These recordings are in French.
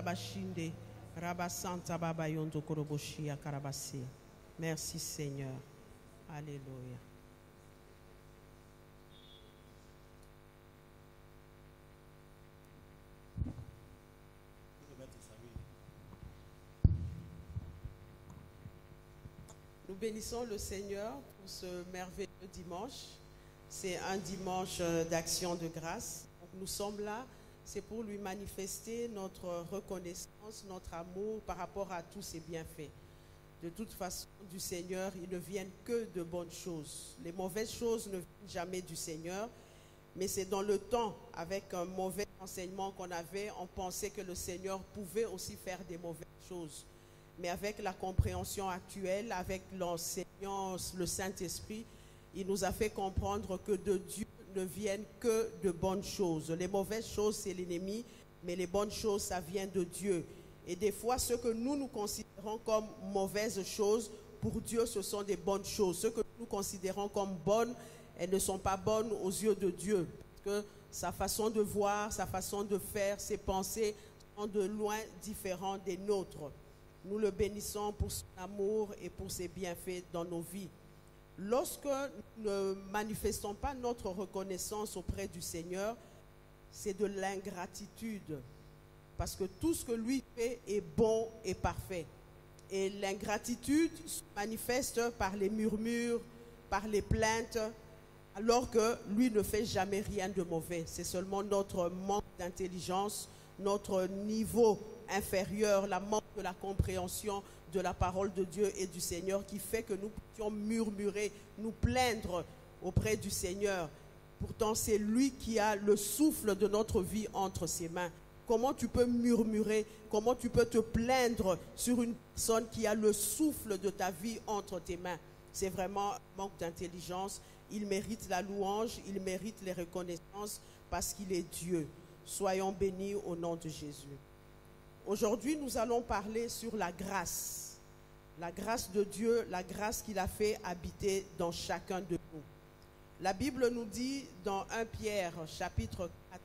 Rabashinde, Rabasanta Baba Yondo Koroboshia Karabasi. Merci Seigneur. Alléluia. Nous bénissons le Seigneur pour ce merveilleux dimanche. C'est un dimanche d'action de grâce. Donc nous sommes là, c'est pour lui manifester notre reconnaissance, notre amour par rapport à tous ses bienfaits. De toute façon, du Seigneur, il ne vient que de bonnes choses. Les mauvaises choses ne viennent jamais du Seigneur, mais c'est dans le temps, avec un mauvais enseignement qu'on avait, on pensait que le Seigneur pouvait aussi faire des mauvaises choses. Mais avec la compréhension actuelle, avec l'enseignant, le Saint-Esprit, il nous a fait comprendre que de Dieu ne viennent que de bonnes choses. Les mauvaises choses, c'est l'ennemi, mais les bonnes choses, ça vient de Dieu. Et des fois, ce que nous considérons comme mauvaises choses, pour Dieu, ce sont des bonnes choses. Ce que nous considérons comme bonnes, elles ne sont pas bonnes aux yeux de Dieu. Parce que sa façon de voir, sa façon de faire, ses pensées sont de loin différentes des nôtres. Nous le bénissons pour son amour et pour ses bienfaits dans nos vies. Lorsque nous ne manifestons pas notre reconnaissance auprès du Seigneur, c'est de l'ingratitude. Parce que tout ce que lui fait est bon et parfait. Et l'ingratitude se manifeste par les murmures, par les plaintes, alors que lui ne fait jamais rien de mauvais. C'est seulement notre manque d'intelligence, notre niveau inférieur, la manque de la compréhension de la parole de Dieu et du Seigneur qui fait que nous puissions murmurer, nous plaindre auprès du Seigneur. Pourtant, c'est lui qui a le souffle de notre vie entre ses mains. Comment tu peux murmurer, comment tu peux te plaindre sur une personne qui a le souffle de ta vie entre tes mains? C'est vraiment un manque d'intelligence. Il mérite la louange, il mérite les reconnaissances parce qu'il est Dieu. Soyons bénis au nom de Jésus. Aujourd'hui, nous allons parler sur la grâce. La grâce de Dieu, la grâce qu'il a fait habiter dans chacun de nous. La Bible nous dit dans 1 Pierre, chapitre 4,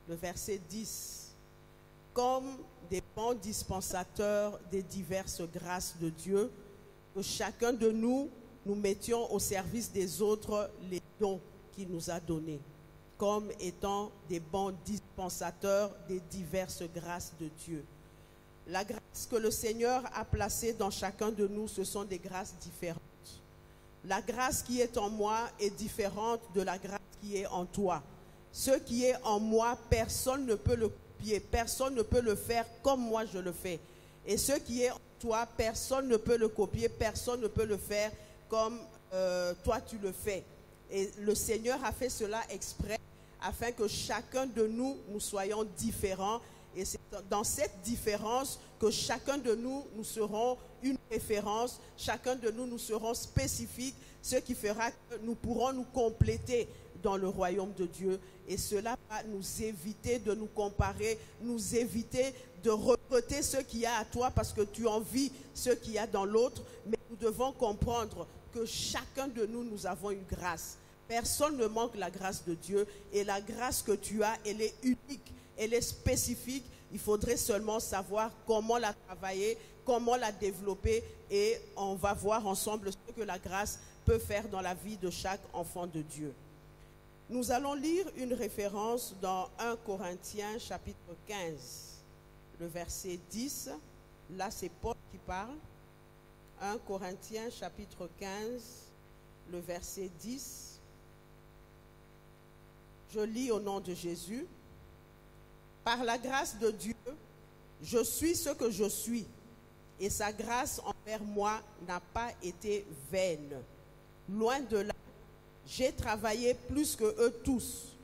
le verset 10, « Comme des bons dispensateurs des diverses grâces de Dieu, que chacun de nous, nous mettions au service des autres les dons qu'il nous a donnés. » Comme étant des bons dispensateurs des diverses grâces de Dieu. La grâce que le Seigneur a placée dans chacun de nous, ce sont des grâces différentes. La grâce qui est en moi est différente de la grâce qui est en toi. Ce qui est en moi, personne ne peut le copier, personne ne peut le faire comme moi je le fais. Et ce qui est en toi, personne ne peut le copier, personne ne peut le faire comme toi tu le fais. Et le Seigneur a fait cela exprès afin que chacun de nous, nous soyons différents. Et c'est dans cette différence que chacun de nous, nous serons une référence. Chacun de nous, nous serons spécifiques. Ce qui fera que nous pourrons nous compléter dans le royaume de Dieu. Et cela va nous éviter de nous comparer, nous éviter de regretter ce qu'il y a à toi parce que tu envies ce qu'il y a dans l'autre. Mais nous devons comprendre que chacun de nous, nous avons une grâce. Personne ne manque la grâce de Dieu et la grâce que tu as, elle est unique, elle est spécifique. Il faudrait seulement savoir comment la travailler, comment la développer et on va voir ensemble ce que la grâce peut faire dans la vie de chaque enfant de Dieu. Nous allons lire une référence dans 1 Corinthiens chapitre 15, le verset 10. Là, c'est Paul qui parle. 1 Corinthiens chapitre 15, le verset 10. Je lis au nom de Jésus. Par la grâce de Dieu, je suis ce que je suis, et sa grâce envers moi n'a pas été vaine. Loin de là, j'ai travaillé plus que eux tous,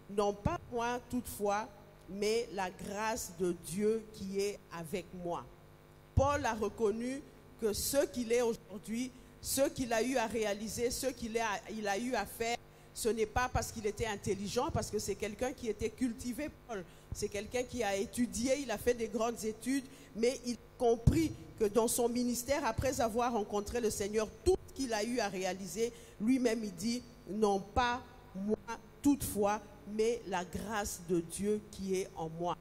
non pas moi toutefois, mais la grâce de Dieu qui est avec moi. Paul a reconnu que ce qu'il est aujourd'hui, ce qu'il a eu à réaliser, ce qu'il a eu à faire, ce n'est pas parce qu'il était intelligent, parce que c'est quelqu'un qui était cultivé, Paul. C'est quelqu'un qui a étudié, il a fait des grandes études, mais il a compris que dans son ministère, après avoir rencontré le Seigneur, tout ce qu'il a eu à réaliser, lui-même il dit, non pas moi toutefois, mais la grâce de Dieu qui est en moi.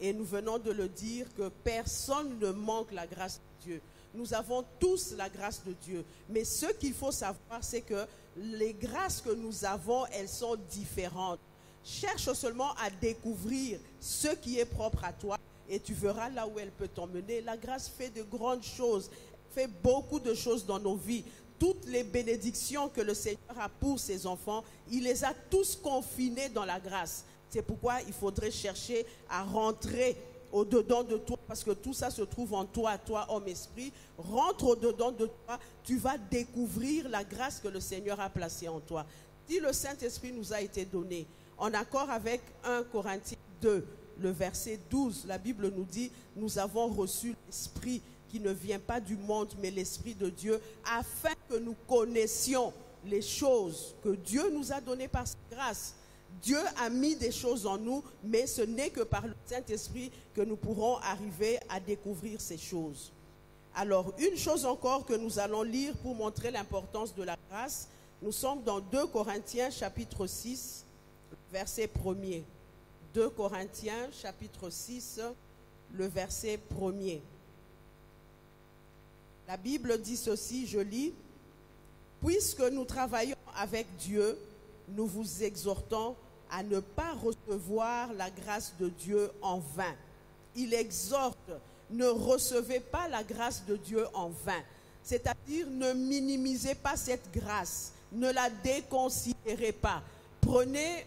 Et nous venons de le dire que personne ne manque la grâce de Dieu. Nous avons tous la grâce de Dieu. Mais ce qu'il faut savoir, c'est que les grâces que nous avons, elles sont différentes. Cherche seulement à découvrir ce qui est propre à toi et tu verras là où elle peut t'emmener. La grâce fait de grandes choses, fait beaucoup de choses dans nos vies. Toutes les bénédictions que le Seigneur a pour ses enfants, il les a tous confinés dans la grâce. C'est pourquoi il faudrait chercher à rentrer au-dedans de toi, parce que tout ça se trouve en toi, toi, homme, esprit. Rentre au-dedans de toi, tu vas découvrir la grâce que le Seigneur a placée en toi. Si le Saint-Esprit nous a été donné, en accord avec 1 Corinthiens 2, le verset 12, la Bible nous dit, nous avons reçu l'Esprit qui ne vient pas du monde, mais l'Esprit de Dieu, afin que nous connaissions les choses que Dieu nous a données par sa grâce. Dieu a mis des choses en nous, mais ce n'est que par le Saint-Esprit que nous pourrons arriver à découvrir ces choses. Alors, une chose encore que nous allons lire pour montrer l'importance de la grâce, nous sommes dans 2 Corinthiens chapitre 6, verset 1er. 2 Corinthiens chapitre 6, le verset 1er. La Bible dit ceci, je lis, « Puisque nous travaillons avec Dieu, nous vous exhortons à ne pas recevoir la grâce de Dieu en vain. » Il exhorte, ne recevez pas la grâce de Dieu en vain. C'est-à-dire, ne minimisez pas cette grâce, ne la déconsidérez pas. Prenez,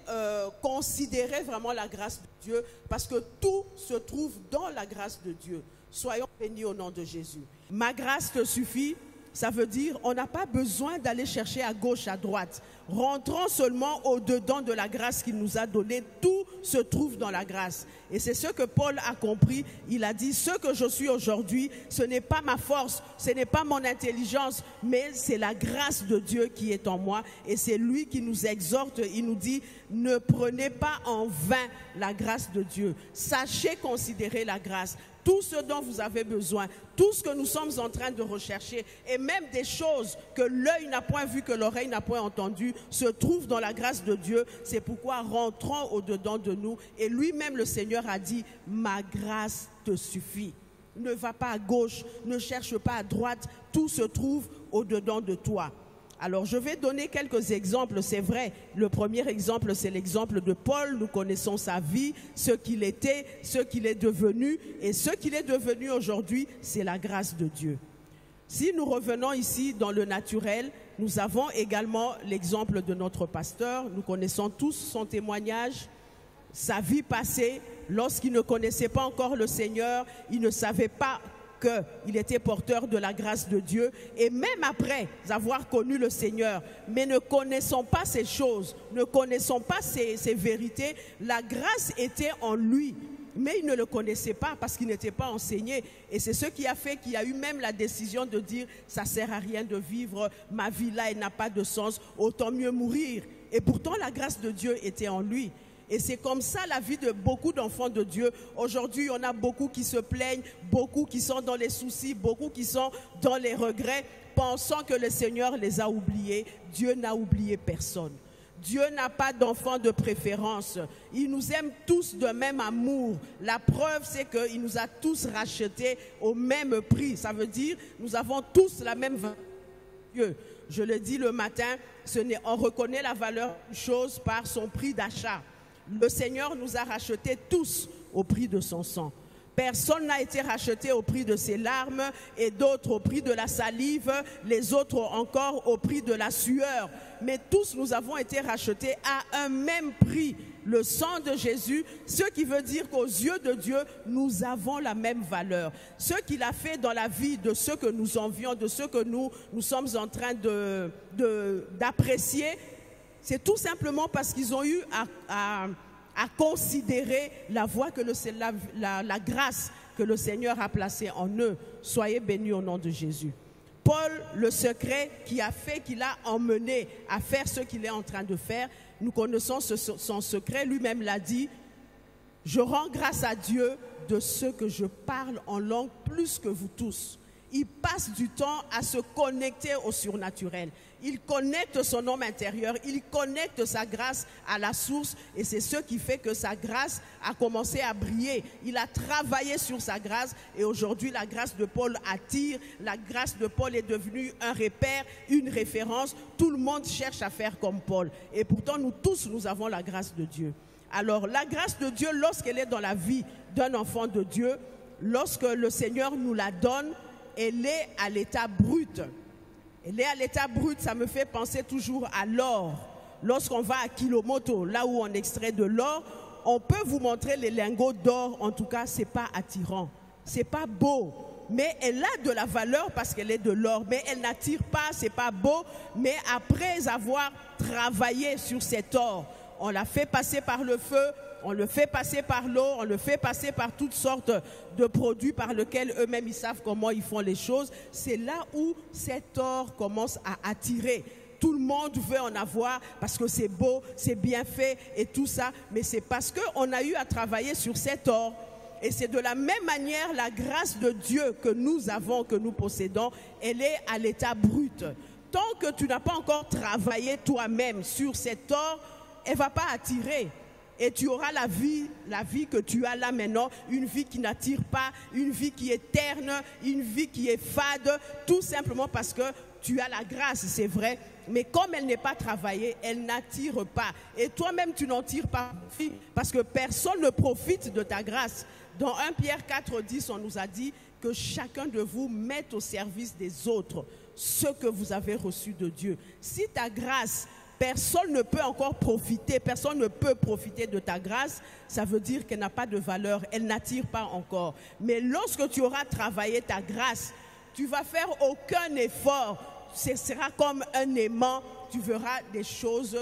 considérez vraiment la grâce de Dieu, parce que tout se trouve dans la grâce de Dieu. Soyons bénis au nom de Jésus. Ma grâce te suffit, ça veut dire on n'a pas besoin d'aller chercher à gauche, à droite. Rentrons seulement au-dedans de la grâce qu'il nous a donnée. Tout se trouve dans la grâce. Et c'est ce que Paul a compris. Il a dit, ce que je suis aujourd'hui, ce n'est pas ma force, ce n'est pas mon intelligence, mais c'est la grâce de Dieu qui est en moi. Et c'est lui qui nous exhorte. Il nous dit, ne prenez pas en vain la grâce de Dieu. Sachez considérer la grâce. Tout ce dont vous avez besoin, tout ce que nous sommes en train de rechercher, et même des choses que l'œil n'a point vu, que l'oreille n'a point entendu, se trouvent dans la grâce de Dieu. C'est pourquoi rentrons au-dedans de nous. Et lui-même, le Seigneur, a dit, ma grâce te suffit. Ne va pas à gauche, ne cherche pas à droite, tout se trouve au-dedans de toi. Alors, je vais donner quelques exemples, c'est vrai. Le premier exemple, c'est l'exemple de Paul. Nous connaissons sa vie, ce qu'il était, ce qu'il est devenu. Et ce qu'il est devenu aujourd'hui, c'est la grâce de Dieu. Si nous revenons ici dans le naturel, nous avons également l'exemple de notre pasteur. Nous connaissons tous son témoignage, sa vie passée. Lorsqu'il ne connaissait pas encore le Seigneur, il ne savait pas qu'il était porteur de la grâce de Dieu. Et même après avoir connu le Seigneur, mais ne connaissant pas ces choses, ne connaissant pas ces vérités, la grâce était en lui. Mais il ne le connaissait pas parce qu'il n'était pas enseigné. Et c'est ce qui a fait qu'il y a eu même la décision de dire « ça ne sert à rien de vivre, ma vie là, elle n'a pas de sens, autant mieux mourir ». Et pourtant, la grâce de Dieu était en lui. Et c'est comme ça la vie de beaucoup d'enfants de Dieu. Aujourd'hui, on a beaucoup qui se plaignent, beaucoup qui sont dans les soucis, beaucoup qui sont dans les regrets, pensant que le Seigneur les a oubliés. Dieu n'a oublié personne. Dieu n'a pas d'enfants de préférence. Il nous aime tous de même amour. La preuve, c'est qu'il nous a tous rachetés au même prix. Ça veut dire nous avons tous la même valeur. Je le dis le matin, on reconnaît la valeur d'une chose par son prix d'achat. Le Seigneur nous a rachetés tous au prix de son sang. Personne n'a été racheté au prix de ses larmes et d'autres au prix de la salive, les autres encore au prix de la sueur. Mais tous nous avons été rachetés à un même prix, le sang de Jésus, ce qui veut dire qu'aux yeux de Dieu, nous avons la même valeur. Ce qu'il a fait dans la vie de ceux que nous envions, de ceux que nous sommes en train d'apprécier, c'est tout simplement parce qu'ils ont eu à considérer la voie que la grâce que le Seigneur a placée en eux. Soyez bénis au nom de Jésus. Paul, le secret qui a fait qu'il a emmené à faire ce qu'il est en train de faire, nous connaissons son secret, lui-même l'a dit, je rends grâce à Dieu de ce que je parle en langue plus que vous tous. il passe du temps à se connecter au surnaturel. Il connecte son homme intérieur, il connecte sa grâce à la source et c'est ce qui fait que sa grâce a commencé à briller. Il a travaillé sur sa grâce et aujourd'hui la grâce de Paul attire, la grâce de Paul est devenue un repère, une référence. Tout le monde cherche à faire comme Paul et pourtant nous tous nous avons la grâce de Dieu. Alors la grâce de Dieu lorsqu'elle est dans la vie d'un enfant de Dieu, lorsque le Seigneur nous la donne, elle est à l'état brut. Elle est à l'état brut, ça me fait penser toujours à l'or. Lorsqu'on va à Kilomoto, là où on extrait de l'or, on peut vous montrer les lingots d'or, en tout cas, ce n'est pas attirant, ce n'est pas beau. Mais elle a de la valeur parce qu'elle est de l'or, mais elle n'attire pas, ce n'est pas beau. Mais après avoir travaillé sur cet or, on l'a fait passer par le feu, on le fait passer par l'eau, on le fait passer par toutes sortes de produits par lesquels eux-mêmes ils savent comment ils font les choses. C'est là où cet or commence à attirer. Tout le monde veut en avoir parce que c'est beau, c'est bien fait et tout ça. Mais c'est parce qu'on a eu à travailler sur cet or. Et c'est de la même manière la grâce de Dieu que nous avons, que nous possédons, elle est à l'état brut. Tant que tu n'as pas encore travaillé toi-même sur cet or, elle ne va pas attirer. Et tu auras la vie que tu as là maintenant, une vie qui n'attire pas, une vie qui est terne, une vie qui est fade, tout simplement parce que tu as la grâce, c'est vrai, mais comme elle n'est pas travaillée, elle n'attire pas. Et toi-même, tu n'en tires pas parce que personne ne profite de ta grâce. Dans 1 Pierre 4,10, on nous a dit que chacun de vous mette au service des autres ce que vous avez reçu de Dieu. Si ta grâce, personne ne peut encore profiter, personne ne peut profiter de ta grâce, ça veut dire qu'elle n'a pas de valeur, elle n'attire pas encore. Mais lorsque tu auras travaillé ta grâce, tu ne vas faire aucun effort, ce sera comme un aimant, tu verras des choses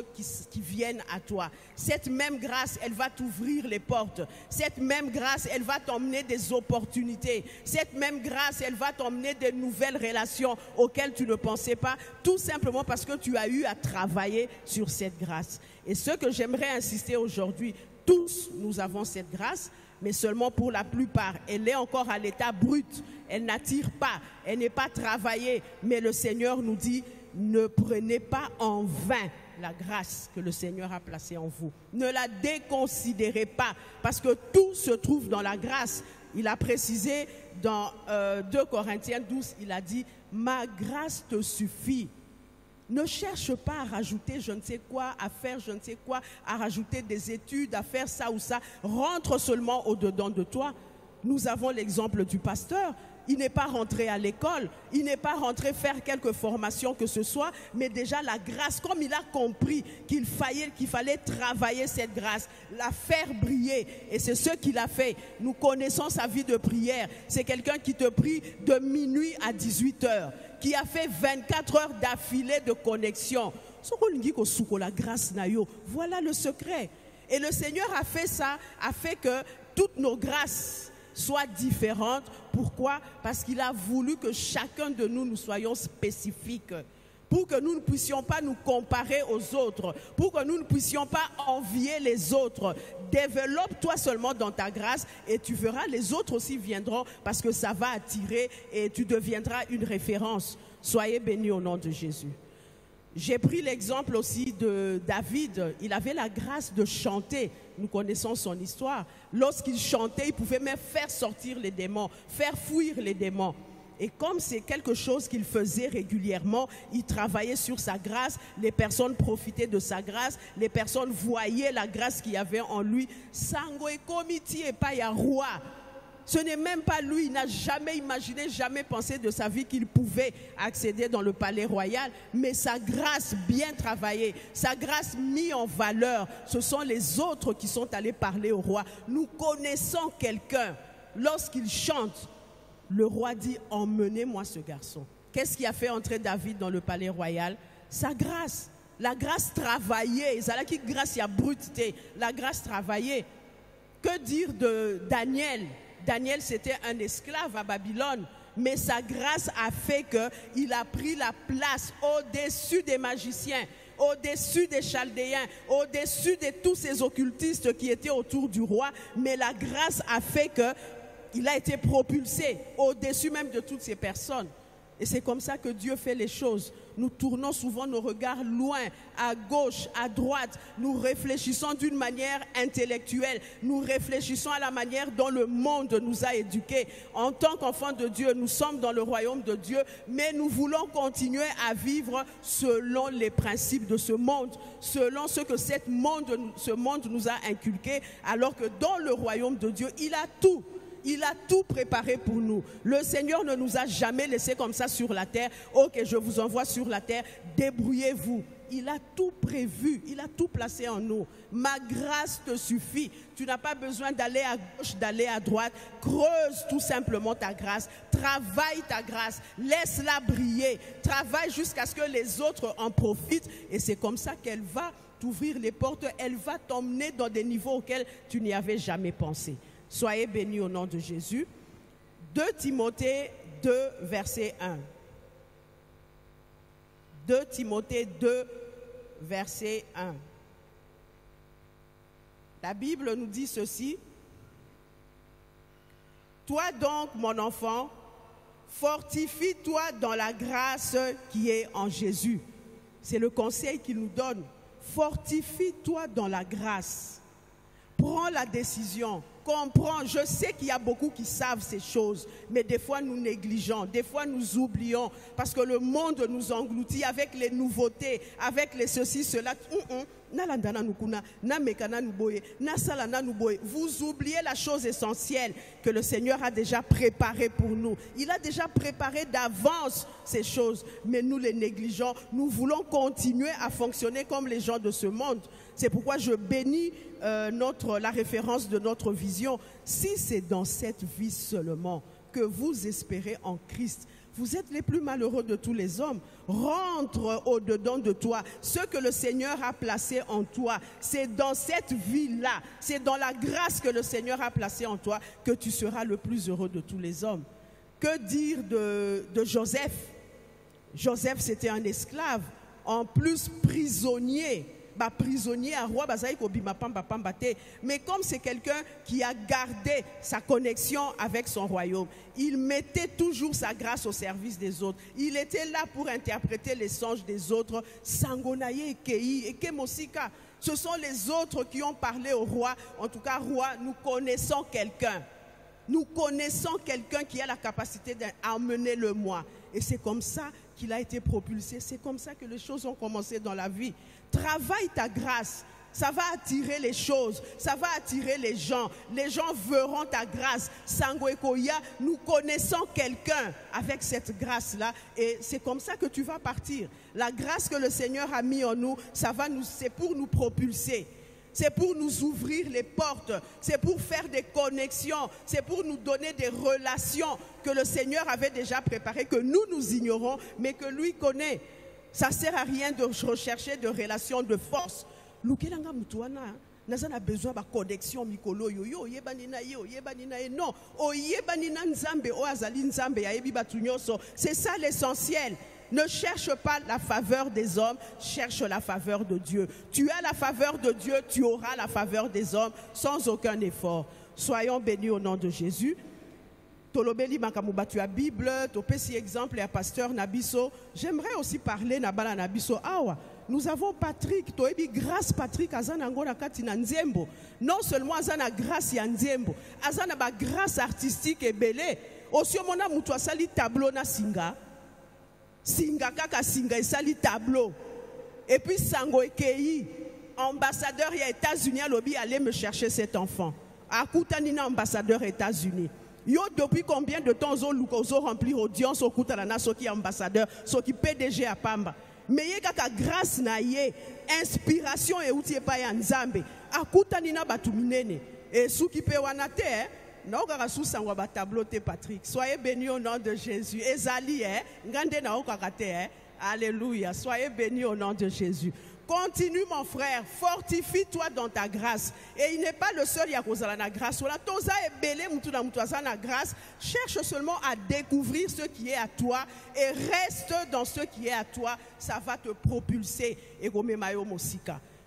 qui viennent à toi. Cette même grâce, elle va t'ouvrir les portes. Cette même grâce, elle va t'emmener des opportunités. Cette même grâce, elle va t'emmener des nouvelles relations auxquelles tu ne pensais pas, tout simplement parce que tu as eu à travailler sur cette grâce. Et ce que j'aimerais insister aujourd'hui, tous nous avons cette grâce, mais seulement pour la plupart. Elle est encore à l'état brut, elle n'attire pas, elle n'est pas travaillée, mais le Seigneur nous dit, ne prenez pas en vain la grâce que le Seigneur a placée en vous. Ne la déconsidérez pas, parce que tout se trouve dans la grâce. Il a précisé dans 2 Corinthiens 12, il a dit, ma grâce te suffit. Ne cherche pas à rajouter je ne sais quoi, à faire je ne sais quoi, à rajouter des études, à faire ça ou ça. Rentre seulement au-dedans de toi. Nous avons l'exemple du pasteur. Il n'est pas rentré à l'école, il n'est pas rentré faire quelque formation que ce soit, mais déjà la grâce, comme il a compris qu'il fallait travailler cette grâce, la faire briller. Et c'est ce qu'il a fait. Nous connaissons sa vie de prière. C'est quelqu'un qui te prie de minuit à 18h, qui a fait 24 heures d'affilée de connexion. Voilà le secret. Et le Seigneur a fait ça, a fait que toutes nos grâces soient différentes. Pourquoi? Parce qu'il a voulu que chacun de nous, nous soyons spécifiques. Pour que nous ne puissions pas nous comparer aux autres. Pour que nous ne puissions pas envier les autres. Développe-toi seulement dans ta grâce et tu verras, les autres aussi viendront parce que ça va attirer et tu deviendras une référence. Soyez bénis au nom de Jésus. J'ai pris l'exemple aussi de David. Il avait la grâce de chanter. Nous connaissons son histoire. Lorsqu'il chantait, il pouvait même faire sortir les démons, faire fuir les démons. Et comme c'est quelque chose qu'il faisait régulièrement, il travaillait sur sa grâce, les personnes profitaient de sa grâce, les personnes voyaient la grâce qu'il y avait en lui. Sango et komiti et pas ya roi. Ce n'est même pas lui, il n'a jamais imaginé, jamais pensé de sa vie qu'il pouvait accéder dans le palais royal. Mais sa grâce bien travaillée, sa grâce mise en valeur, ce sont les autres qui sont allés parler au roi. Nous connaissons quelqu'un, lorsqu'il chante, le roi dit, emmenez-moi ce garçon. Qu'est-ce qui a fait entrer David dans le palais royal? Sa grâce, la grâce travaillée, la grâce travaillée. Que dire de Daniel? Daniel, c'était un esclave à Babylone, mais sa grâce a fait qu'il a pris la place au-dessus des magiciens, au-dessus des Chaldéens, au-dessus de tous ces occultistes qui étaient autour du roi. Mais la grâce a fait il a été propulsé au-dessus même de toutes ces personnes. Et c'est comme ça que Dieu fait les choses. Nous tournons souvent nos regards loin, à gauche, à droite. Nous réfléchissons d'une manière intellectuelle. Nous réfléchissons à la manière dont le monde nous a éduqués. En tant qu'enfants de Dieu, nous sommes dans le royaume de Dieu, mais nous voulons continuer à vivre selon les principes de ce monde, selon ce que ce monde nous a inculqué, alors que dans le royaume de Dieu, il a tout. Il a tout préparé pour nous. Le Seigneur ne nous a jamais laissés comme ça sur la terre. Ok, je vous envoie sur la terre, débrouillez-vous. Il a tout prévu, il a tout placé en nous. Ma grâce te suffit. Tu n'as pas besoin d'aller à gauche, d'aller à droite. Creuse tout simplement ta grâce. Travaille ta grâce. Laisse-la briller. Travaille jusqu'à ce que les autres en profitent. Et c'est comme ça qu'elle va t'ouvrir les portes. Elle va t'emmener dans des niveaux auxquels tu n'y avais jamais pensé. Soyez bénis au nom de Jésus. 2 Timothée 2, verset 1. 2 Timothée 2, verset 1. La Bible nous dit ceci. Toi donc, mon enfant, fortifie-toi dans la grâce qui est en Jésus. C'est le conseil qu'il nous donne. Fortifie-toi dans la grâce. Prends la décision. Comprends, je sais qu'il y a beaucoup qui savent ces choses, mais des fois nous négligeons, des fois nous oublions, parce que le monde nous engloutit avec les nouveautés, avec les ceci, cela. Vous oubliez la chose essentielle que le Seigneur a déjà préparée pour nous. Il a déjà préparé d'avance ces choses, mais nous les négligeons. Nous voulons continuer à fonctionner comme les gens de ce monde. C'est pourquoi je bénis la référence de notre vision. Si c'est dans cette vie seulement que vous espérez en Christ, vous êtes les plus malheureux de tous les hommes. Rentre au-dedans de toi. Ce que le Seigneur a placé en toi, c'est dans cette vie-là, c'est dans la grâce que le Seigneur a placée en toi que tu seras le plus heureux de tous les hommes. Que dire de Joseph? Joseph, c'était un esclave, en plus prisonnier. Prisonnier à roi, mais comme c'est quelqu'un qui a gardé sa connexion avec son royaume, il mettait toujours sa grâce au service des autres. Il était là pour interpréter les songes des autres. Sangonaye, Kei, Ekemosika. Ce sont les autres qui ont parlé au roi. En tout cas, roi, nous connaissons quelqu'un. Nous connaissons quelqu'un qui a la capacité d'emmener le moi. Et c'est comme ça qu'il a été propulsé. C'est comme ça que les choses ont commencé dans la vie. Travaille ta grâce. Ça va attirer les choses. Ça va attirer les gens. Les gens verront ta grâce. Sangoekoya, nous connaissons quelqu'un avec cette grâce-là. Et c'est comme ça que tu vas partir. La grâce que le Seigneur a mis en nous, c'est pour nous propulser. C'est pour nous ouvrir les portes, c'est pour faire des connexions, c'est pour nous donner des relations que le Seigneur avait déjà préparées, que nous ignorons, mais que lui connaît. Ça ne sert à rien de rechercher de relations de force. Non, a besoin de connexion mikolo yo yebanina yo yebanina non oyebanina nzambe o azali nzambe ya yebi batunyoso. C'est ça l'essentiel. Ne cherche pas la faveur des hommes, cherche la faveur de Dieu. Tu as la faveur de Dieu, tu auras la faveur des hommes sans aucun effort. Soyons bénis au nom de Jésus. Tolobeli makamuba tu as Bible, topesi exemple à pasteur Nabiso. J'aimerais aussi parler nabala Nabiso awa. Nous avons Patrick, toebi grâce Patrick azana kati na nzembo. Non seulement azana grâce ya nzembo, azana ba grâce artistique et belé. Osio mona mutu asali tableau na singa. Singa kaka singa esali tableau. Et puis Sango Ekei, ambassadeur des États-Unis à lobby, allez me chercher cet enfant. Akutanina ambassadeur États-Unis. Yo depuis combien de temps ozo remplir audience au Kutalana soki ambassadeur, soki PDG à Pamba. Mais yé kaka grâce na yé, inspiration et outil pa ya nzambe. Akutanina batuminene. Et souki pe wanate Patrick. Soyez bénis au nom de Jésus. Ezali, alléluia. Soyez bénis au nom de Jésus. Continue mon frère, fortifie-toi dans ta grâce. Et il n'est pas le seul à la grâce. Cherche seulement à découvrir ce qui est à toi et reste dans ce qui est à toi. Ça va te propulser.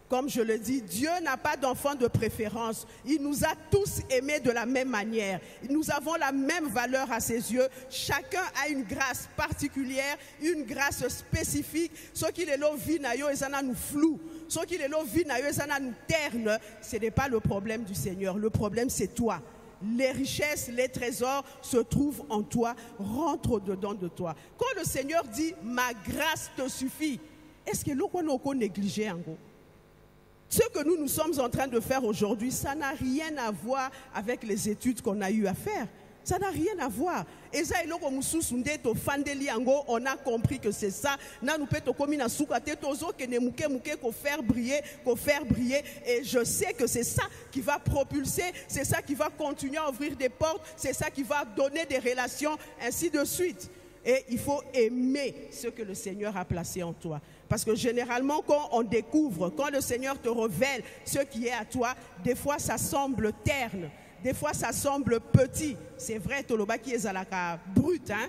Comme je le dis, Dieu n'a pas d'enfant de préférence. Il nous a tous aimés de la même manière. Nous avons la même valeur à ses yeux. Chacun a une grâce particulière, une grâce spécifique. Ce qui est là, vie nayo, et ça nous flou. Ce qui est là, vie nayo, et ça nous terne. Ce n'est pas le problème du Seigneur. Le problème, c'est toi. Les richesses, les trésors se trouvent en toi. Rentre au-dedans de toi. Quand le Seigneur dit, ma grâce te suffit, est-ce que l'on a négligé en gros? Ce que nous sommes en train de faire aujourd'hui, ça n'a rien à voir avec les études qu'on a eu à faire. Ça n'a rien à voir. Et ça, on a compris que c'est ça. Faire briller. Et je sais que c'est ça qui va propulser, c'est ça qui va continuer à ouvrir des portes, c'est ça qui va donner des relations, ainsi de suite. Et il faut aimer ce que le Seigneur a placé en toi. Parce que généralement, quand on découvre, quand le Seigneur te révèle ce qui est à toi, des fois ça semble terne, des fois ça semble petit. C'est vrai, Toloba qui est à la brut, hein,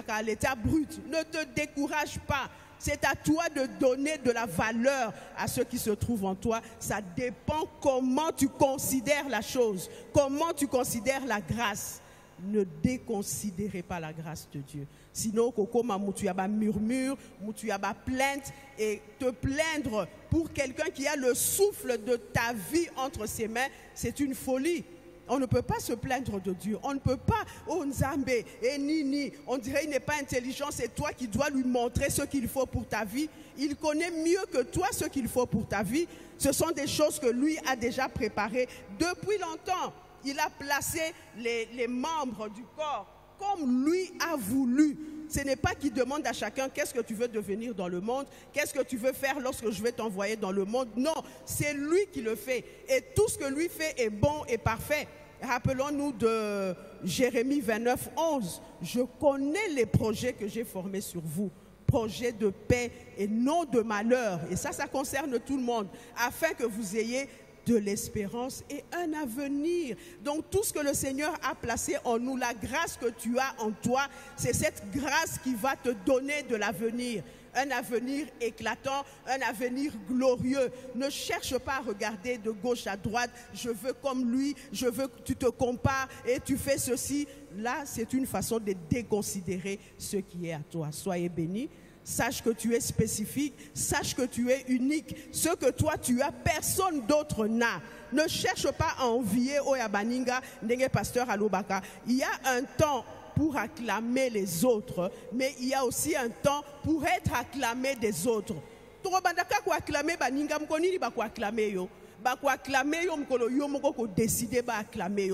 à l'état brut. Ne te décourage pas. C'est à toi de donner de la valeur à ce qui se trouve en toi. Ça dépend comment tu considères la chose, comment tu considères la grâce. Ne déconsidérez pas la grâce de Dieu. Sinon, kokoma mutuyaba murmure, mutuyaba plainte, et te plaindre pour quelqu'un qui a le souffle de ta vie entre ses mains, c'est une folie. On ne peut pas se plaindre de Dieu. On ne peut pas, oh Nzambe, et Nini, on dirait qu'il n'est pas intelligent, c'est toi qui dois lui montrer ce qu'il faut pour ta vie. Il connaît mieux que toi ce qu'il faut pour ta vie. Ce sont des choses que lui a déjà préparées depuis longtemps. Il a placé les membres du corps comme lui a voulu. Ce n'est pas qu'il demande à chacun qu'est-ce que tu veux devenir dans le monde, qu'est-ce que tu veux faire lorsque je vais t'envoyer dans le monde. Non, c'est lui qui le fait. Et tout ce que lui fait est bon et parfait. Rappelons-nous de Jérémie 29, 11. Je connais les projets que j'ai formés sur vous. Projets de paix et non de malheur. Et ça concerne tout le monde. Afin que vous ayez de l'espérance et un avenir. Donc tout ce que le Seigneur a placé en nous, la grâce que tu as en toi, c'est cette grâce qui va te donner de l'avenir. Un avenir éclatant, un avenir glorieux. Ne cherche pas à regarder de gauche à droite. Je veux comme lui, je veux que tu te compares et tu fais ceci. Là, c'est une façon de déconsidérer ce qui est à toi. Soyez bénis. Sache que tu es spécifique, sache que tu es unique. Ce que toi tu as, personne d'autre n'a. Ne cherche pas à envier Oyabaninga, Ndenge Pasteur Alobaka. Il y a un temps pour acclamer les autres, mais il y a aussi un temps pour être acclamé des autres.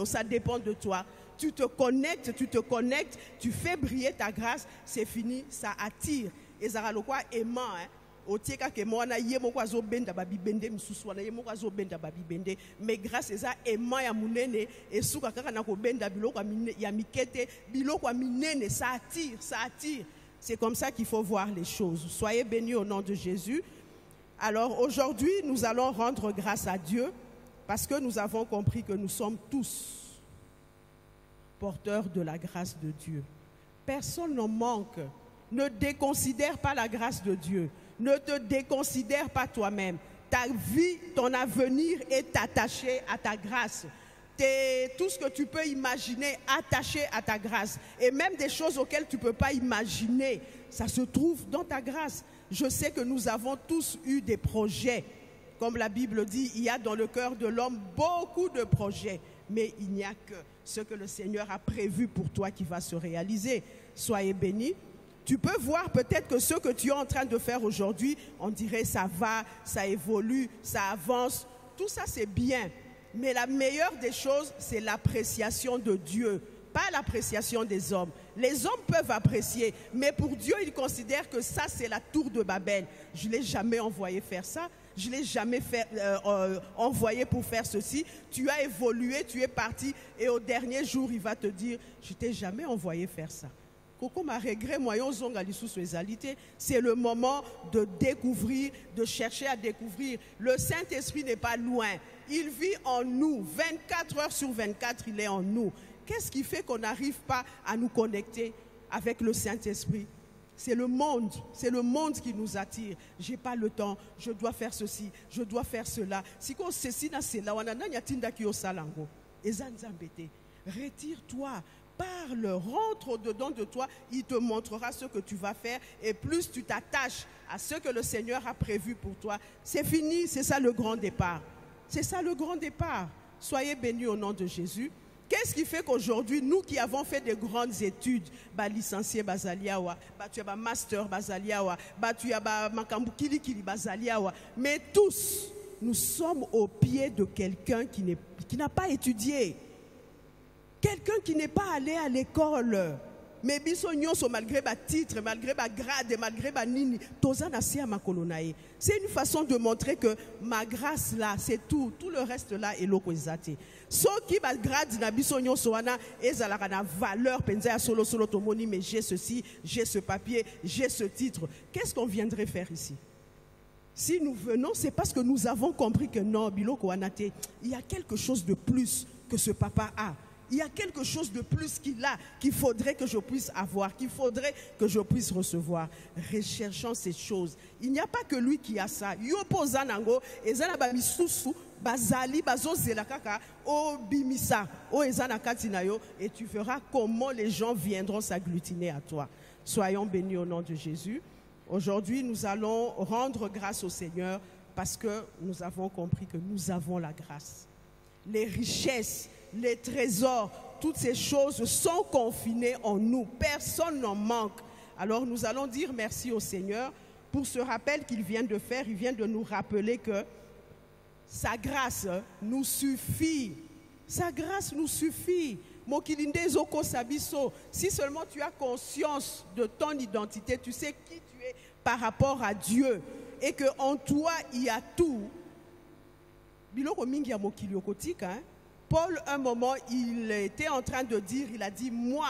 Ça dépend de toi. Tu te connectes, tu fais briller ta grâce, c'est fini, ça attire. Et ça quoi aimant hein otieka ke mona yemo kwa zo benda babibende misusu wana yemo kwa zo benda babibende mais grâce à ça aimant ya munene et suka kaka na ko benda biloko ya mikete biloko minene ça attire. C'est comme ça qu'il faut voir les choses. Soyez bénis au nom de Jésus. Alors aujourd'hui, nous allons rendre grâce à Dieu parce que nous avons compris que nous sommes tous porteurs de la grâce de Dieu. Personne n'en manque. Ne déconsidère pas la grâce de Dieu. Ne te déconsidère pas toi-même. Ta vie, ton avenir est attaché à ta grâce. Tout ce que tu peux imaginer attaché à ta grâce. Et même des choses auxquelles tu ne peux pas imaginer, ça se trouve dans ta grâce. Je sais que nous avons tous eu des projets. Comme la Bible dit, il y a dans le cœur de l'homme beaucoup de projets. Mais il n'y a que ce que le Seigneur a prévu pour toi qui va se réaliser. Soyez bénis. Tu peux voir peut-être que ce que tu es en train de faire aujourd'hui, on dirait ça va, ça évolue, ça avance. Tout ça c'est bien. Mais la meilleure des choses, c'est l'appréciation de Dieu, pas l'appréciation des hommes. Les hommes peuvent apprécier, mais pour Dieu, il considère que ça c'est la tour de Babel. Je ne l'ai jamais envoyé faire ça. Je ne l'ai jamais envoyé pour faire ceci. Tu as évolué, tu es parti et au dernier jour, il va te dire, je ne t'ai jamais envoyé faire ça. C'est le moment de découvrir, de chercher à découvrir. Le Saint-Esprit n'est pas loin. Il vit en nous. 24 heures sur 24, il est en nous. Qu'est-ce qui fait qu'on n'arrive pas à nous connecter avec le Saint-Esprit? C'est le monde qui nous attire. Je n'ai pas le temps, je dois faire ceci, je dois faire cela. Si on ceci, cela, retire-toi, parle, rentre au-dedans de toi, il te montrera ce que tu vas faire. Et plus tu t'attaches à ce que le Seigneur a prévu pour toi, c'est fini, c'est ça le grand départ. C'est ça le grand départ. Soyez bénis au nom de Jésus. Qu'est-ce qui fait qu'aujourd'hui, nous qui avons fait des grandes études, licencié Bazaliawa, tu as master Bazaliawa, tu as Makambukili Kili Bazaliawa, mais tous, nous sommes au pied de quelqu'un qui n'a pas étudié, quelqu'un qui n'est pas allé à l'école. Mais malgré ma titre, malgré ma grade, malgré ma nini, c'est une façon de montrer que ma grâce là, c'est tout. Tout le reste là est lokoizate. Ce qui ma grade na bisonyo soana ezalaka na valeur penza solo solo tomoni, mais j'ai ceci, j'ai ce papier, j'ai ce titre. Qu'est-ce qu'on viendrait faire ici? Si nous venons, c'est parce que nous avons compris que non, biloko anate, il y a quelque chose de plus que ce papa a. Il y a quelque chose de plus qu'il a, qu'il faudrait que je puisse avoir, qu'il faudrait que je puisse recevoir. Recherchons ces choses. Il n'y a pas que lui qui a ça. Yopozanango, ezana misusu, bazali, bazozela kaka, o bimisa, o ezana katinayo, et tu verras comment les gens viendront s'agglutiner à toi. Soyons bénis au nom de Jésus. Aujourd'hui, nous allons rendre grâce au Seigneur parce que nous avons compris que nous avons la grâce. Les richesses, les trésors, toutes ces choses sont confinées en nous. Personne n'en manque. Alors nous allons dire merci au Seigneur pour ce rappel qu'il vient de faire. Il vient de nous rappeler que sa grâce nous suffit. Sa grâce nous suffit. Si seulement tu as conscience de ton identité, tu sais qui tu es par rapport à Dieu et qu'en toi il y a tout. Paul, un moment, il était en train de dire, il a dit, moi,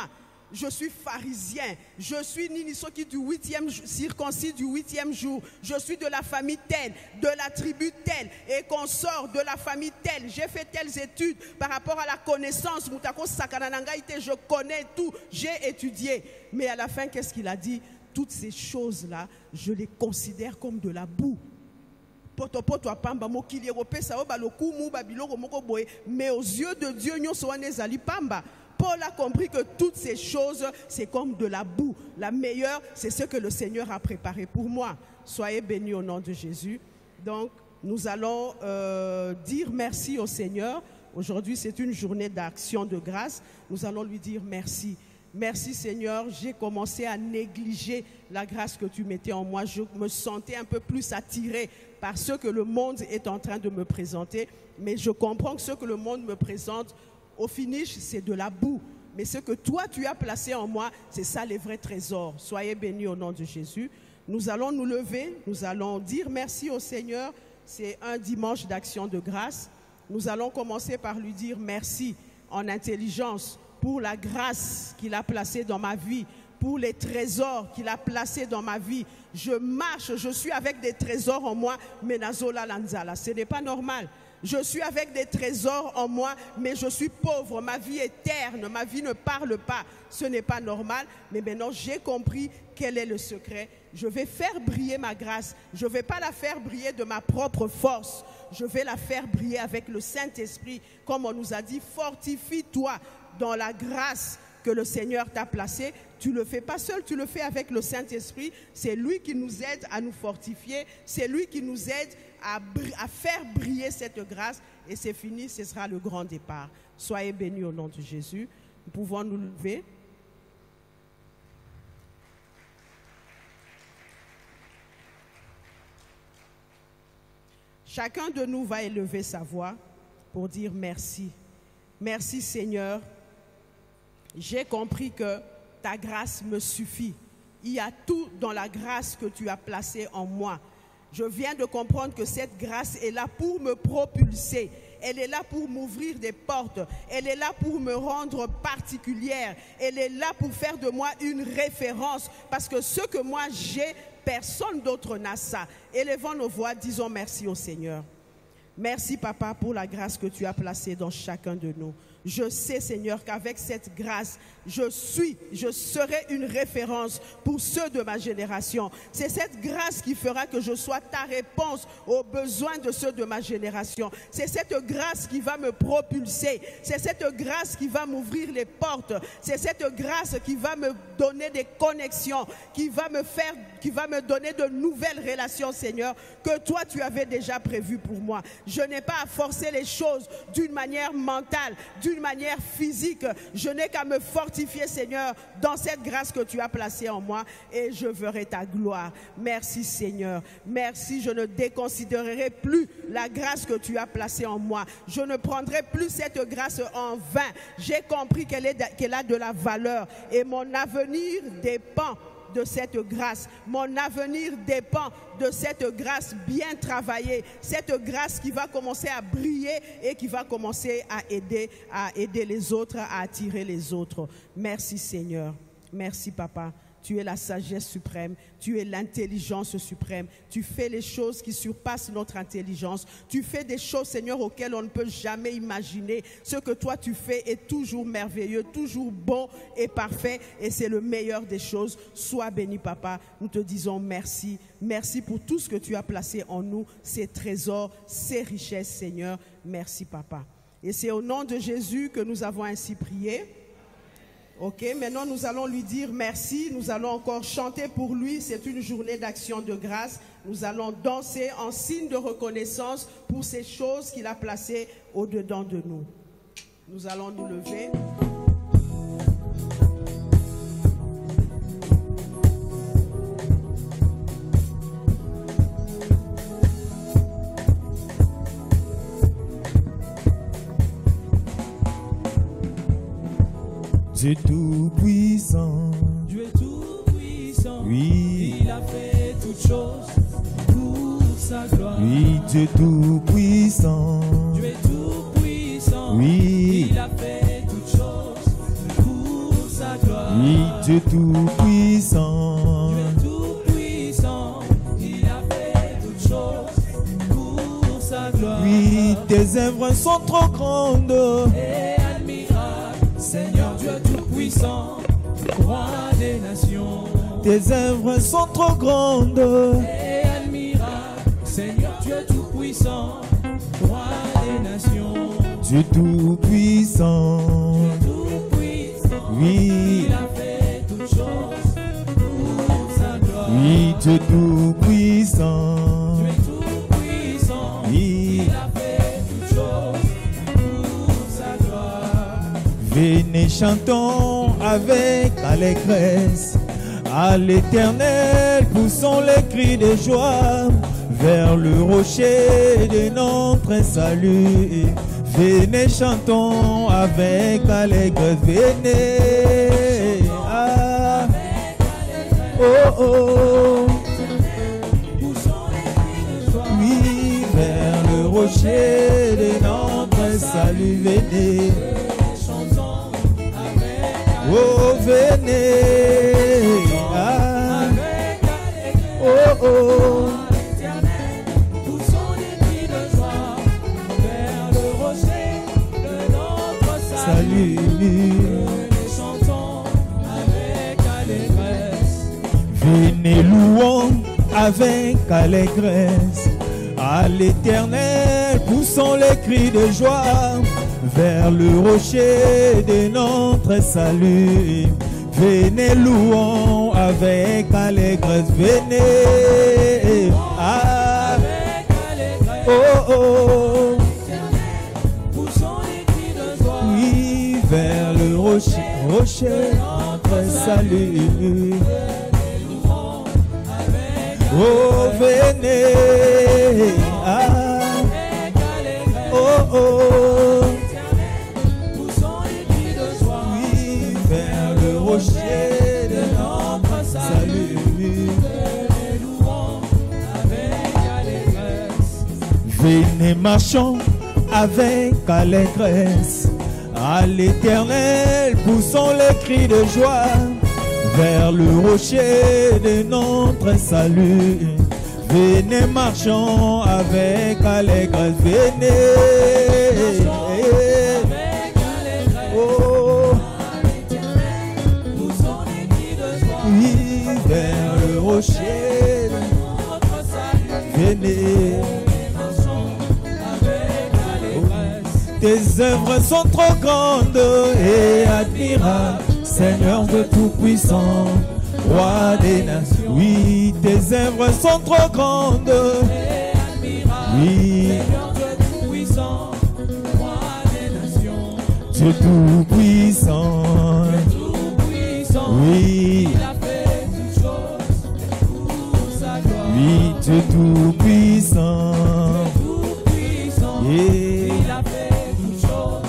je suis pharisien, je suis Ninisoki du 8e, circoncis du 8e jour, je suis de la famille telle, de la tribu telle, et qu'on sort de la famille telle, j'ai fait telles études par rapport à la connaissance, je connais tout, j'ai étudié. Mais à la fin, qu'est-ce qu'il a dit? Toutes ces choses-là, je les considère comme de la boue. Mais aux yeux de Dieu, Paul a compris que toutes ces choses, c'est comme de la boue. La meilleure, c'est ce que le Seigneur a préparé pour moi. Soyez bénis au nom de Jésus. Donc, nous allons dire merci au Seigneur. Aujourd'hui, c'est une journée d'action de grâce. Nous allons lui dire merci. Merci Seigneur, j'ai commencé à négliger la grâce que tu mettais en moi. Je me sentais un peu plus attiré par ce que le monde est en train de me présenter. Mais je comprends que ce que le monde me présente, au finish, c'est de la boue. Mais ce que toi, tu as placé en moi, c'est ça les vrais trésors. Soyez bénis au nom de Jésus. Nous allons nous lever, nous allons dire merci au Seigneur. C'est un dimanche d'action de grâce. Nous allons commencer par lui dire merci en intelligence, pour la grâce qu'il a placée dans ma vie, pour les trésors qu'il a placés dans ma vie. Je marche, je suis avec des trésors en moi, mais Nazola Lanzala, ce n'est pas normal. Je suis avec des trésors en moi, mais je suis pauvre, ma vie est terne, ma vie ne parle pas. Ce n'est pas normal, mais maintenant j'ai compris quel est le secret. Je vais faire briller ma grâce. Je ne vais pas la faire briller de ma propre force. Je vais la faire briller avec le Saint-Esprit. Comme on nous a dit, fortifie-toi dans la grâce que le Seigneur t'a placée. Tu ne le fais pas seul, tu le fais avec le Saint-Esprit. C'est lui qui nous aide à nous fortifier. C'est lui qui nous aide à faire briller cette grâce. Et c'est fini, ce sera le grand départ. Soyez bénis au nom de Jésus. Nous pouvons nous lever. Chacun de nous va élever sa voix pour dire merci. Merci Seigneur. J'ai compris que ta grâce me suffit. Il y a tout dans la grâce que tu as placée en moi. Je viens de comprendre que cette grâce est là pour me propulser. Elle est là pour m'ouvrir des portes. Elle est là pour me rendre particulière. Elle est là pour faire de moi une référence. Parce que ce que moi j'ai, personne d'autre n'a ça. Élevons nos voix, disons merci au Seigneur. Merci Papa pour la grâce que tu as placée dans chacun de nous. Je sais, Seigneur, qu'avec cette grâce, je serai une référence pour ceux de ma génération. C'est cette grâce qui fera que je sois ta réponse aux besoins de ceux de ma génération. C'est cette grâce qui va me propulser. C'est cette grâce qui va m'ouvrir les portes. C'est cette grâce qui va me donner des connexions, qui va me donner de nouvelles relations, Seigneur, que toi tu avais déjà prévues pour moi. Je n'ai pas à forcer les choses d'une manière mentale, d'une manière physique. Je n'ai qu'à me fortifier, Seigneur, dans cette grâce que tu as placée en moi, et je verrai ta gloire. Merci, Seigneur. Merci, je ne déconsidérerai plus la grâce que tu as placée en moi. Je ne prendrai plus cette grâce en vain. J'ai compris qu'elle a de la valeur, et mon avenir dépend de cette grâce. Mon avenir dépend de cette grâce bien travaillée, cette grâce qui va commencer à briller et qui va commencer à aider les autres, à attirer les autres. Merci, Seigneur. Merci, Papa. Tu es la sagesse suprême, tu es l'intelligence suprême. Tu fais les choses qui surpassent notre intelligence. Tu fais des choses, Seigneur, auxquelles on ne peut jamais imaginer. Ce que toi tu fais est toujours merveilleux, toujours bon et parfait. Et c'est le meilleur des choses. Sois béni, Papa. Nous te disons merci. Merci pour tout ce que tu as placé en nous, ces trésors, ces richesses, Seigneur. Merci, Papa. Et c'est au nom de Jésus que nous avons ainsi prié. Ok, maintenant nous allons lui dire merci, nous allons encore chanter pour lui, c'est une journée d'action de grâce, nous allons danser en signe de reconnaissance pour ces choses qu'il a placées au-dedans de nous. Nous allons nous lever. Dieu est tout puissant. Dieu est tout puissant. Oui. Il a fait toutes choses pour sa gloire. Oui, Dieu est tout puissant. Dieu est tout puissant. Oui. Il a fait toutes choses pour sa gloire. Oui, Dieu est tout puissant. Dieu est tout puissant. Il a fait toutes choses pour sa gloire. Oui, tes œuvres sont trop grandes. Et admirable, Seigneur Dieu tout-puissant, roi des nations. Tes œuvres sont trop grandes. Et admirable, Seigneur Dieu tout-puissant, roi des nations. Dieu tout puissant. Dieu tout-puissant, Oui. il a fait toutes choses pour sa gloire. Oui, Dieu tout puissant. Dieu tout-puissant, Oui. il a fait toutes choses pour sa gloire. Venez, chantons avec allégresse à l'Éternel, poussons les cris de joie vers le rocher de notre salut. Venez, chantons avec allégresse, venez. Ah. Oh, oh. Oui, vers le rocher de notre salut, venez. Oh, venez. Ah. Oh, oh. Poussons des cris de joie vers le rocher de notre salut. Venez, chantons avec allégresse. Venez, louons avec allégresse à l'Éternel, poussons les cris de joie vers le rocher de notre salut. Venez, louons avec allégresse, venez. Ah. Oh, oh. Poussons les cris de joie. Oui, vers le rocher de notre salut. Oh, venez. Ah. Oh, oh. Poussons les cris de joie. Oui, vers le rocher de notre salut. Les louons avec allégresse. Venez, marchons avec allégresse à l'Éternel, poussons les cris de joie vers le rocher de notre salut. Venez, marchons avec allégresse, venez. rocher de notre salut. venez. Tes œuvres sont trop grandes et admirables, Seigneur de Tout-Puissant, Roi des nations. Oui, tes œuvres sont trop grandes Et admirable, oui, Seigneur de Tout-Puissant, Roi des nations. Dieu Tout-Puissant. Tout-Puissant, Oui, il a fait toutes choses pour sa gloire. oui, Dieu Tout-Puissant. Tout-Puissant, Yeah. il a fait toutes choses.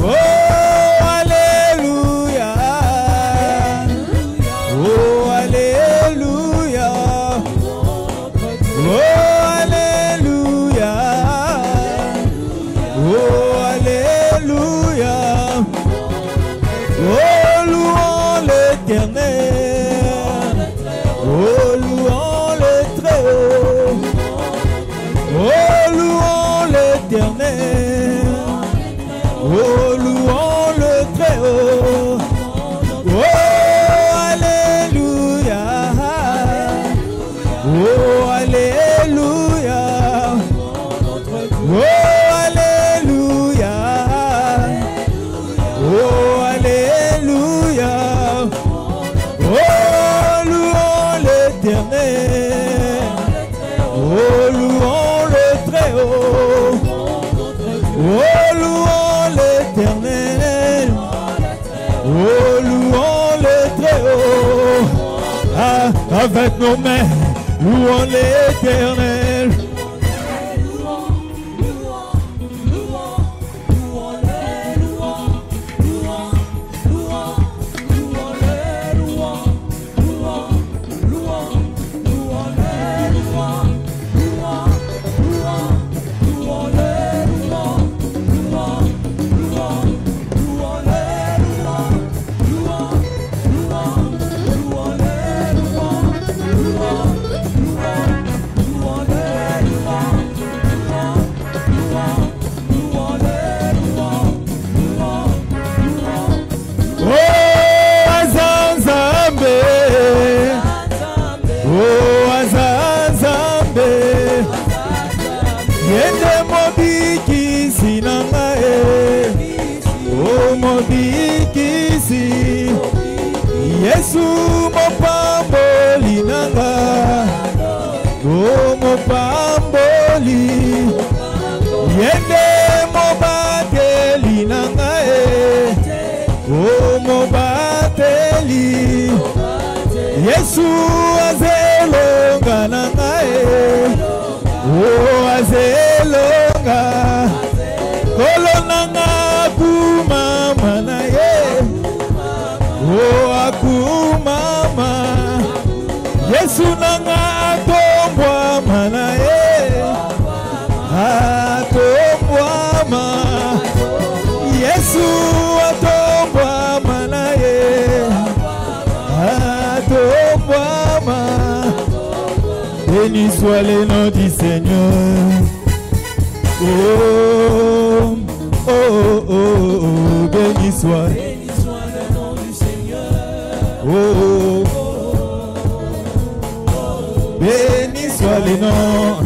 Oh, alléluia. Oh, alléluia. Oh, alléluia. Oh, alléluia. Oh, louons l'Éternel. Oh, louons le Très-Haut. Oh, louons l'Éternel. Oh, louons le Très-Haut. Oh, alléluia. Oh, alléluia. Oh, alléluia. Oh, alléluia. Oh, louons l'Éternel. Oh, louons le Très-Haut. Oh, louons l'Éternel. Oh, louons le Très-Haut. Ah, avec nos mains, louons l'Éternel. Yesu mopamboli nanga, oh mopamboli, yende mobateli nanga oh mobateli, Yesu azelonga nanga oh azelonga, kolo nanga kumama na oh akumama, Yesu nanga atombwa mana atombwa ma, Yesu atombwa mana atombwa ma. Béni soit le nom du Seigneur. Oh oh oh oh, oh béni soit. Oh, oh, oh. Béni soit le nom.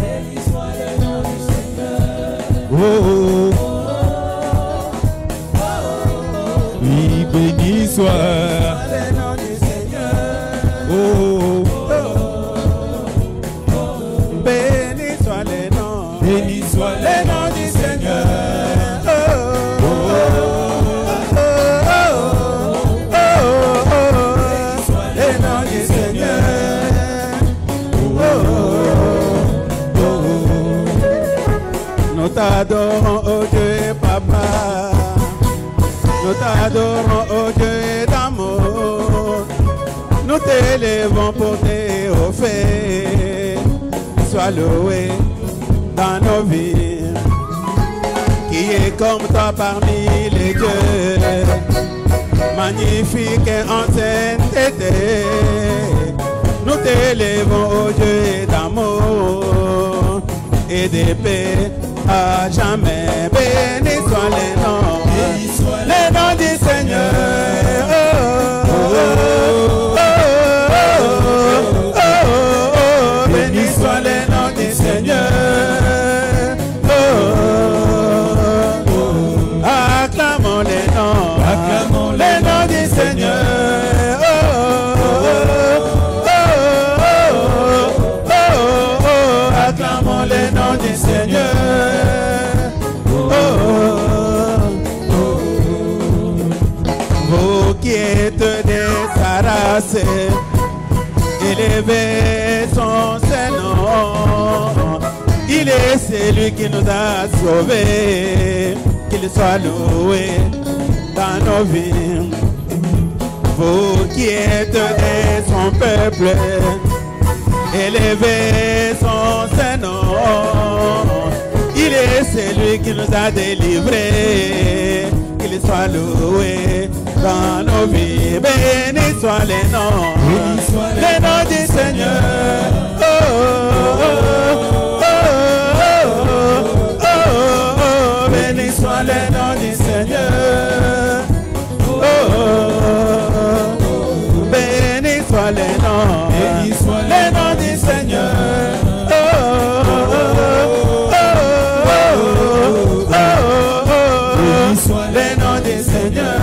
Oh, oh. Oui, béni soit le nom du Seigneur. Oh, oh. Béni soit le nom. Béni soit le nom du Seigneur. Nous t'adorons, oh Dieu, Papa. Nous t'adorons, oh Dieu d'amour. Nous t'élèvons pour tes hauts faits. Sois loué dans nos vies. Qui est comme toi parmi les dieux? Magnifique et en sainteté. Nous t'élèvons, oh Dieu d'amour et de paix à jamais. Béni soit les noms du Seigneur. Oh, oh, oh, oh, oh, lui qui nous a sauvés, qu'il soit loué dans nos vies. Vous qui êtes son peuple, élevez son Saint-Nom. Il est celui qui nous a délivrés, qu'il soit loué dans nos vies. Béni soit les noms du Seigneur. Oh, oh, oh, oh, oh, oh, béni soit les noms du Seigneur. Oh, oh, oh, béni soit les noms du Seigneur. Oh, oh, oh, oh, oh, oh, les noms du Seigneur.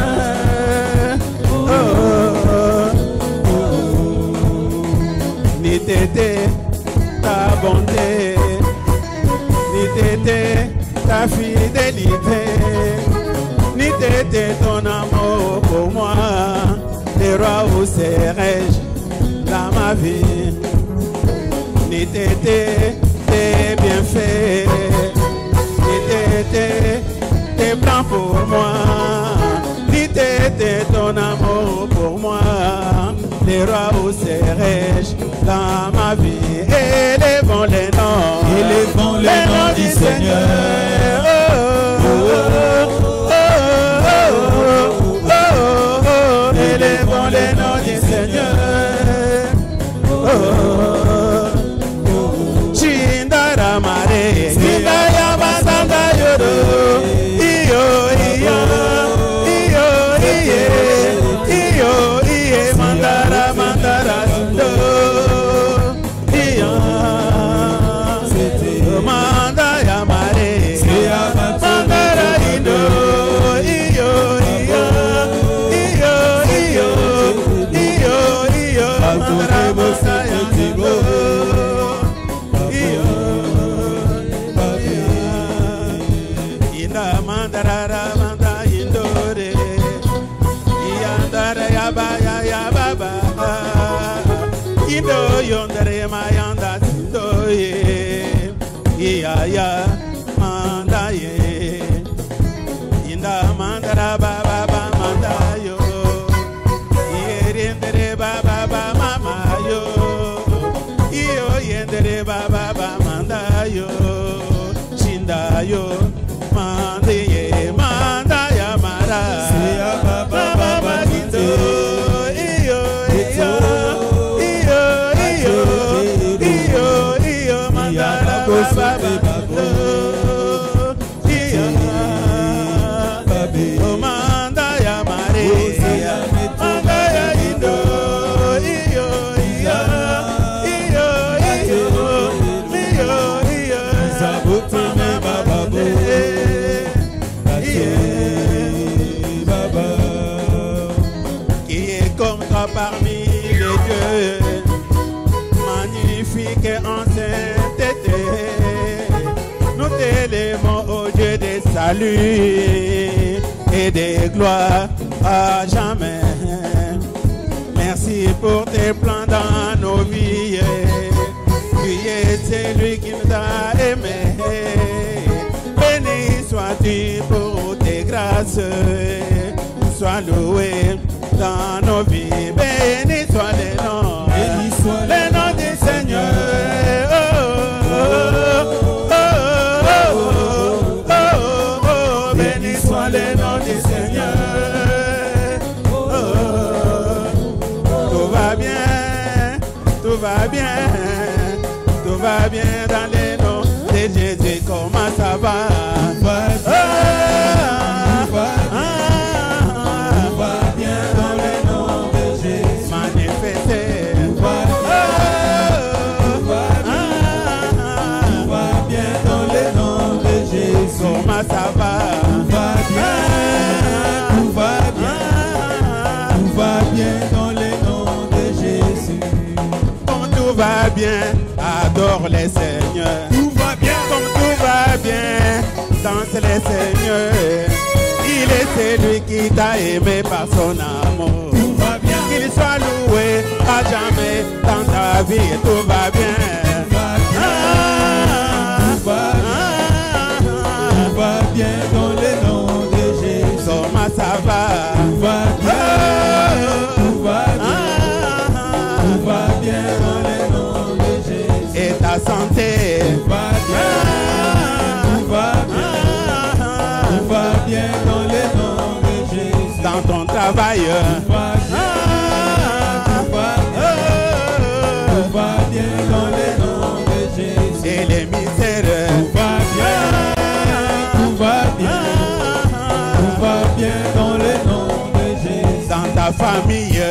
Oh, oh, oh, ni tété ta bonté, ni tété ta fidélité, ni tété ton amour pour moi. Les rois, où serais-je dans ma vie? Ni tété tes bienfaits, ni tété tes plans pour moi, ni tété ton amour pour moi. Les rois, où serais-je dans ma vie? Élevons les noms, Élevons les noms du Seigneur. Oh, oh, oh, oh, oh, oh, élevons les noms du Seigneur. Oh, oh, Chindara Mare, Chindaya Masanda Yodo, Iyo, Iyo, Iyo, Iye, Iyo, Iye, Mandara, Mandara, Sindo, Iyo, Mandaya Mare, Mandara, Indo, Iyo, Iyo, Iyo, Iyo, Iyo, Iyo, Mandara, Mandaya, Sindo. Mandara manda indore, yandara yaba ya baba, indo yondere mayanda sindoye, ya manda ye, inda mandara baba manda yo, yerendere baba mama yo, iyo yendere baba manda yo, chinda yo. Mandeye, mandaya mara, baba gindo, iyo, iyo, iyo, iyo, iyo, iyo, mandara baba gindo, iyo, mandaya mare, mandaya gindo, iyo, iyo, iyo, iyo, iyo, iyo, zabutime baba bo. Parmi les dieux, magnifique en sainteté, nous t'élèvons au Dieu des saluts et des gloires à jamais. Merci pour tes plans dans nos vies, tu es celui qui nous a aimés. Béni sois-tu pour tes grâces, sois loué dans nos vies, béni soit les noms du Seigneur. Oh, oh, oh, oh, oh, oh, béni soit les noms du Seigneur. Oh, tout va bien, tout va bien, tout va bien dans les noms de Jésus. Comment ça va? Comment ça va? Tout va bien, tout va bien, tout va bien dans les noms de Jésus. Comme tout va bien, adore les seigneurs. Tout va bien, comme tout va bien, danse les seigneurs. Il est celui qui t'a aimé par son amour. Tout va bien, qu'il soit loué à jamais dans ta vie. Tout va bien, tout va bien, tout va bien.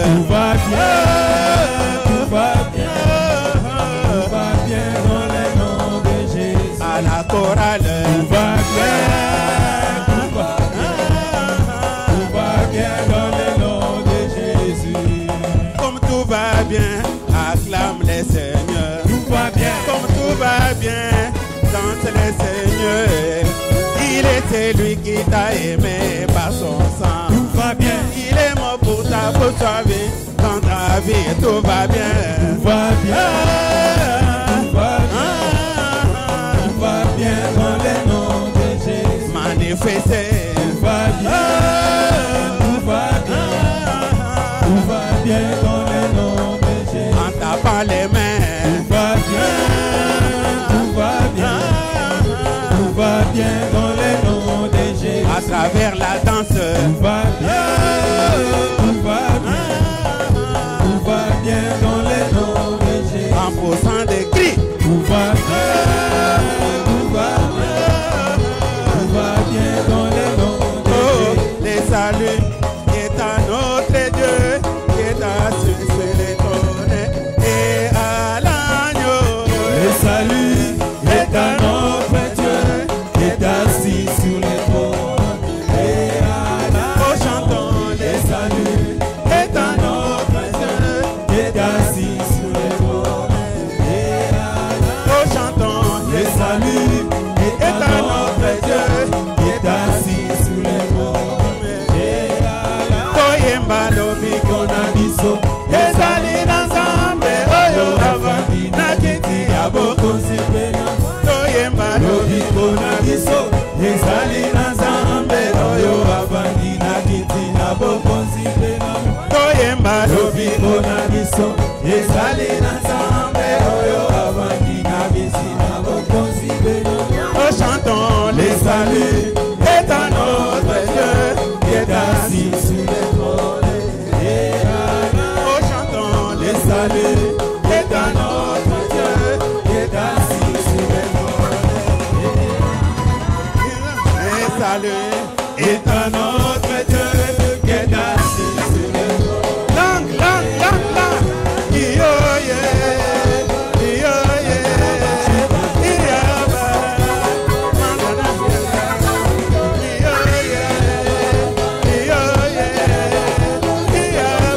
Tout va bien, tout va bien, tout va bien dans le nom de Jésus. À la chorale, Tout va bien, tout va bien dans le nom de Jésus. comme tout va bien, acclame les seigneurs. Tout va bien, Comme tout va bien, danse les seigneurs. Il est celui qui t'a aimé par son sang. tout va bien, Il est mort pour ta vie. Dans ta vie, tout va bien. tout va bien, tout va bien, tout va bien dans le nom de Jésus. Manifester. Tout va bien, tout va bien, tout va bien dans le nom de Jésus. En tapant les mains. Tout va bien, tout va bien, tout va bien dans le nom de Jésus. À travers la danse. Tout va bien, tout va bien, tout va bien dans le nom de Jésus. En poussant des cris. Tout va bien, tout va bien, tout va bien dans le nom de Oh, Jésus. les saluts est à notre Dieu, qui est assis sur les trônes et à l'agneau. Le salut est à notre Dieu, qui est assis sur les trônes. Et à Oh, chantons les les saluts est à notre Dieu. qui est assis sur les trônes. Et à Oh, chantons les saluts est à notre Dieu, qui est assis sur les trônes. Et à Koyemba lobi Konabiso, ezali na Nzambe oyo avandi na kiti ya bokonzi. Koyemba lobi Konabiso, ezali na Nzambe oyo avandi na kiti na bokonzi pena. koyemba lobi Lobiko na biso, ezali na Nzambe oyo avandi na kiti na bokonzi pena. Oh, chantons les saluts est à notre Dieu, qui est assis sur les trônes. Oh, chantons les saluts est à notre Dieu, qui est assis sur les trônes. Les saluts est à notre Dieu, qui est assis sur les trônes. Langue, langue, langue, langue. Iyo, yeah. Iyo, yeah. Iya, ba. Mangana, iyo, yeah. Iyo, yeah. Iya,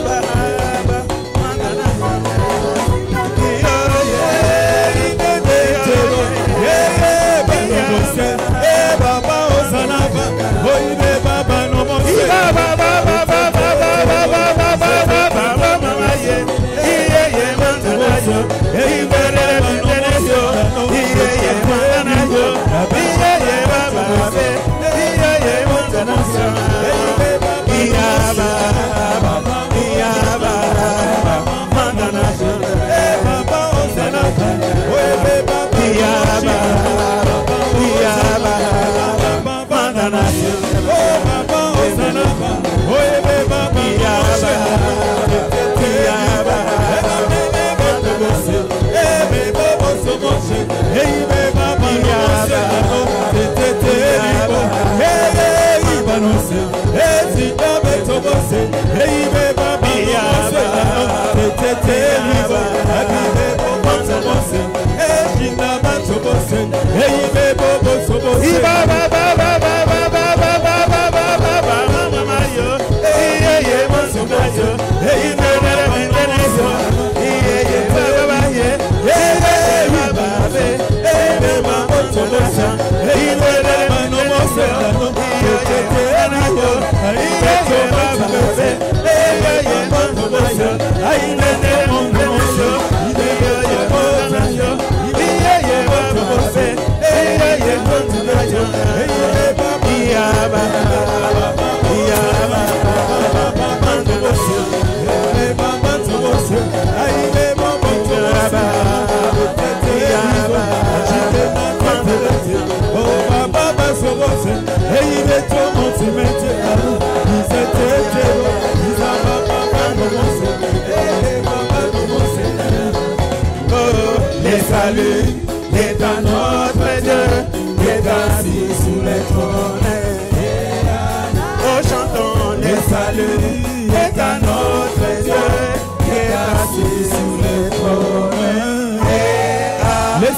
ba, ba. Mangana, iyo, yeah. Les saluts est à notre Dieu, qui est assis sous les trônes. Oh, chantons les saluts est à notre Dieu, les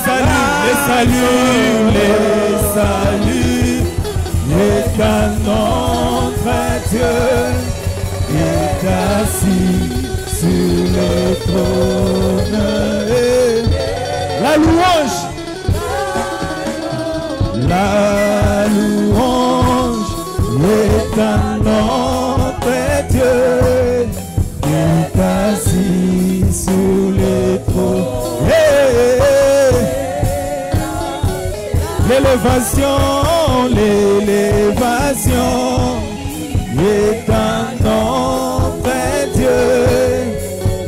saluts est à notre Dieu qui est assis sur le trône. La louange est à notre Dieu qui est assis sur le trône. L'élévation est à notre Dieu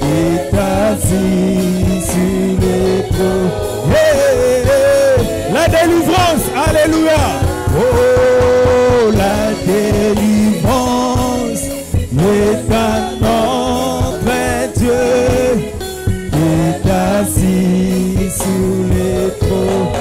qui est assis sur le trône. La délivrance, alléluia. Oh, la délivrance est à notre Dieu qui est assis sur le trône.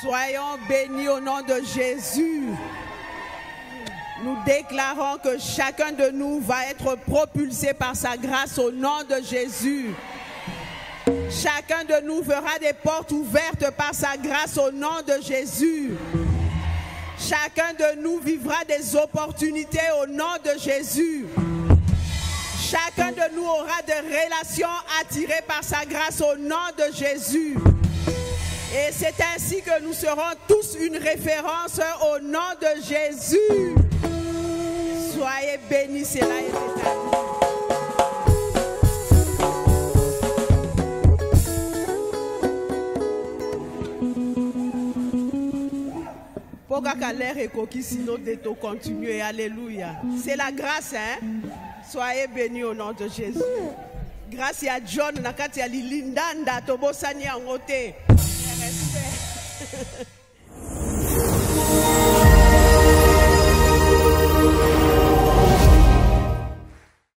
Soyons bénis au nom de Jésus. Nous déclarons que chacun de nous va être propulsé par sa grâce au nom de Jésus. Chacun de nous verra des portes ouvertes par sa grâce au nom de Jésus. Chacun de nous vivra des opportunités au nom de Jésus. Chacun de nous aura des relations attirées par sa grâce au nom de Jésus. Et c'est ainsi que nous serons tous une référence au nom de Jésus. Soyez bénis, cela est établi. Continuer, alléluia. C'est la grâce, hein? Soyez bénis au nom de Jésus. Grâce à John, nakati ya lilindanda tobosani angote. Respect.